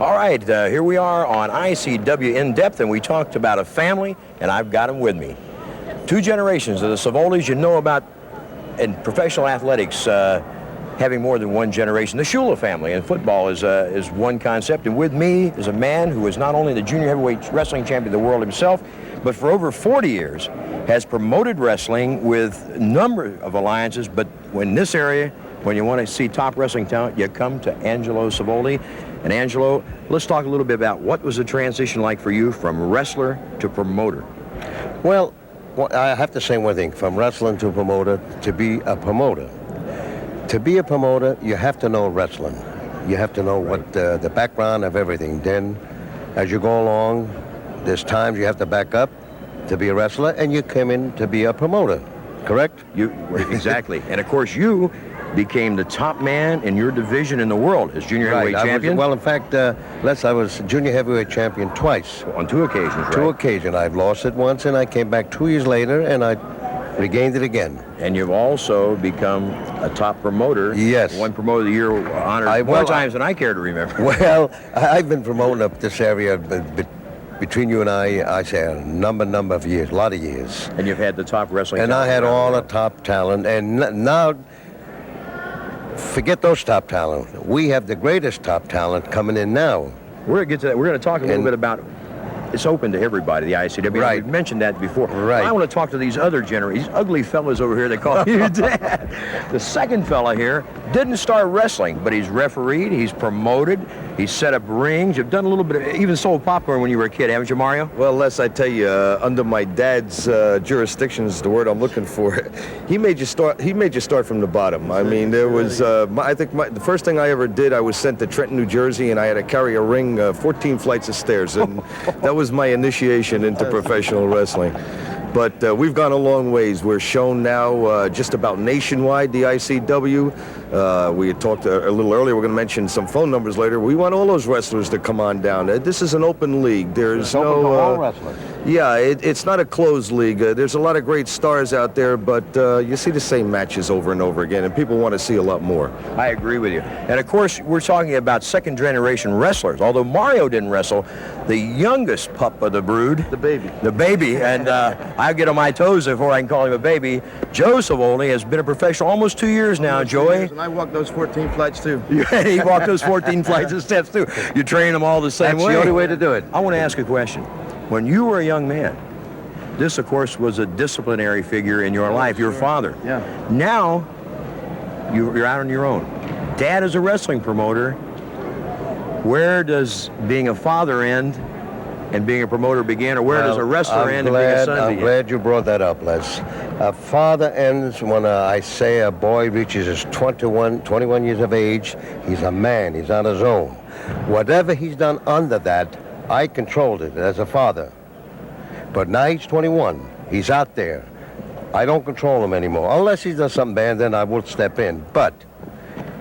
All right, here we are on ICW In Depth, and we talked about a family, and I've got them with me. Two generations of the Savoldis you know about in professional athletics, having more than one generation. The Shula family in football is one concept, and with me is a man who is not only the junior heavyweight wrestling champion of the world himself, but for over 40 years has promoted wrestling with a number of alliances, but in this area, when you want to see top wrestling talent, you come to Angelo Savoldi. And Angelo, let's talk a little bit about what was the transition like for you from wrestler to promoter? Well, I have to say one thing, from wrestling to promoter, to be a promoter. To be a promoter, you have to know wrestling. You have to know what the background of everything. Then, as you go along, there's times you have to back up to be a wrestler, and you come in to be a promoter, correct? Exactly. And of course, you became the top man in your division in the world as junior heavyweight champion. Well, in fact, I was junior heavyweight champion twice. On two occasions, right? Two occasions. I've lost it once, and I came back 2 years later, and I regained it again. And you've also become a top promoter. Yes. One promoter of the year honored more times than I care to remember. Well, I've been promoting up this area, between you and I say a number of years, a lot of years. And you've had the top wrestling and talent. I had all the top talent, and now, forget those top talent. We have the greatest top talent coming in now. We're going to get to that. We're going to talk a little bit about, it's open to everybody, the ICW. Right. We mentioned that before. Right. I want to talk to these other generations, these ugly fellas over here that call you dad. The second fella here didn't start wrestling, but he's refereed, he's promoted, he's set up rings. You've done a little bit of, even sold popcorn when you were a kid, haven't you, Mario? Well, Les, I tell you, under my dad's jurisdiction is the word I'm looking for. He made you start from the bottom. I mean, there was, I think the first thing I ever did, I was sent to Trenton, New Jersey, and I had to carry a ring 14 flights of stairs, and that was my initiation into professional wrestling. But we've gone a long ways. We're shown now just about nationwide, the ICW. We had talked a little earlier. We're going to mention some phone numbers later. We want all those wrestlers to come on down. This is an open league. There's no... Open to all wrestlers. Yeah, it's not a closed league. There's a lot of great stars out there, but you see the same matches over and over again, and people want to see a lot more. I agree with you. And of course, we're talking about second-generation wrestlers. Although Mario didn't wrestle, the youngest pup of the brood, The baby. the baby, and I get on my toes before I can call him a baby. Joe Savoldi has been a professional almost 2 years now, Joey. And I walked those 14 flights too. He walked those 14 flights of steps too. You train them all the same way. That's the only way to do it. I want to ask a question. When you were a young man, this, of course, was a disciplinary figure in your life, your father. Yeah. Now, you're out on your own. Dad is a wrestling promoter. Where does being a father end and being a promoter begin, or where does a wrestler end and being a son begin? I'm glad you brought that up, Les. A father ends when I say a boy reaches his 21 years of age. He's a man. He's on his own. Whatever he's done under that, I controlled it as a father. But now he's 21. He's out there. I don't control him anymore. Unless he does something bad, then I will step in. But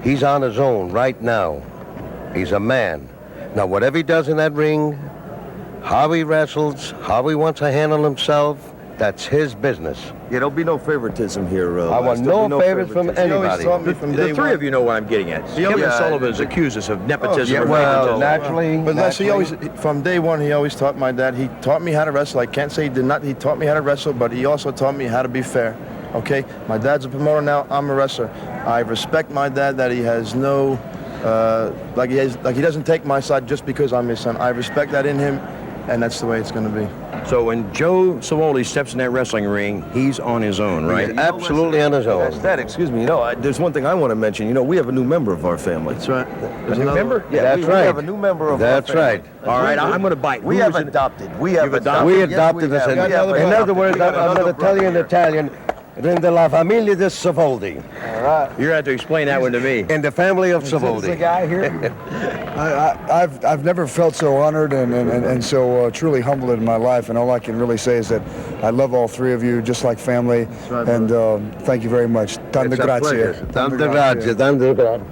he's on his own right now. He's a man. Now, whatever he does in that ring, how he wrestles, how he wants to handle himself, that's his business. Yeah, there'll be no favoritism here. I want no favors from anybody. The three of you know what I'm getting at. Kevin Sullivan has accused us of nepotism. Yeah, and well, nepotism. naturally. But Les, he always, from day one, he always taught my dad. He taught me how to wrestle. I can't say he did not. He taught me how to wrestle, but he also taught me how to be fair. Okay, my dad's a promoter now. I'm a wrestler. I respect my dad that he has no, like he doesn't take my side just because I'm his son. I respect that in him, and that's the way it's going to be. So when Joe Savoldi steps in that wrestling ring, he's on his own, right? He's absolutely on his own. That's that, excuse me. There's one thing I want to mention. We have a new member of our family. That's right. A new member? Yeah, That's we right. have a new member of That's our family. right. All right, I'm going to bite. We Who have is it? adopted. We have adopted. We Yes, adopted us. have. In We have other words, we have I'm going to another tell you in brother Italian, in la famiglia di Savoldi. All right. You're going to have to explain that one to me. In the family of Is the Savoldi. guy here? I've never felt so honored and so truly humbled in my life, and all I can really say is that I love all three of you just like family, right, and thank you very much. Tante It's a grazie. pleasure. Tante grazie. Tante grazie.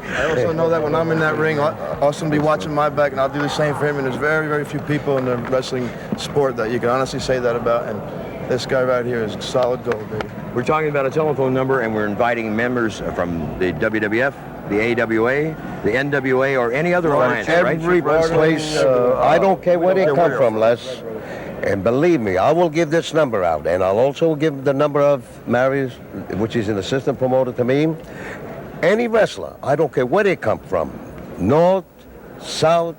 I also know that when I'm in that ring, Austin will be watching my back, and I'll do the same for him. And there's very, very few people in the wrestling sport that you can honestly say that about. And this guy right here is solid gold, baby. We're talking about a telephone number, and we're inviting members from the WWF, the AWA, the NWA, or any other alliance, right? Every place, I don't care where they come from, Les. And believe me, I will give this number out, and I'll also give the number of Marius, which is an assistant promoter to me. Any wrestler, I don't care where they come from, north, south,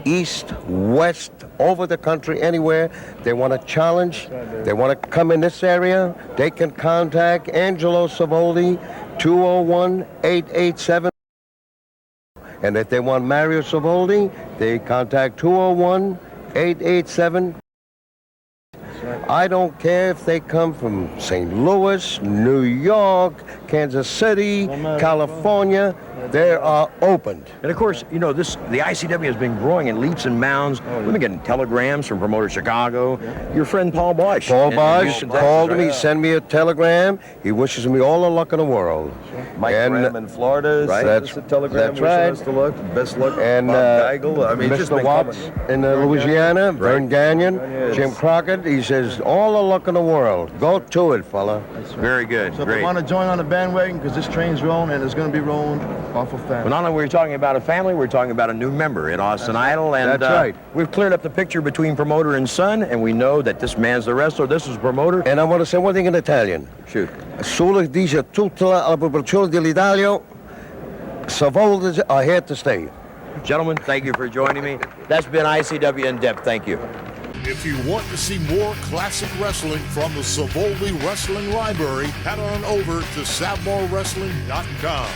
east, west, over the country, anywhere, they want to challenge, they want to come in this area, they can contact Angelo Savoldi, 201-887. And if they want Mario Savoldi, they contact 201-887. I don't care if they come from St. Louis, New York, Kansas City, California. They are opened. And of course, you know, the ICW has been growing in leaps and bounds. We've been getting telegrams from promoter Chicago. Your friend Paul Bosch. Paul Bosch Houston, Texas, called right? me, sent me a telegram. He wishes me all the luck in the world. Mike Graham in Florida Right. sent us a telegram That's wishing right. us the luck, best luck. And Bob Geigel. I mean, it's just Mr. been Watts coming. in Louisiana, Vern Gagnon, Yes. Jim Crockett. He says, all the luck in the world. Go to it, fella. Very good. So if Great. you want to join on the bandwagon, because this train's rolling and it's going to be rolling off of Well, family. not only are we talking about a family, we're talking about a new member in Austin Idol. And That's right. We've cleared up the picture between promoter and son, and we know that this man's the wrestler, this is the promoter. And I want to say one thing in Italian. Shoot. Solo dice tutta la popolazione dell'Italia, Savoldi are here to stay. Gentlemen, thank you for joining me. That's been ICW In Depth. Thank you. If you want to see more classic wrestling from the Savoldi Wrestling Library, head on over to SavMoreWrestling.com.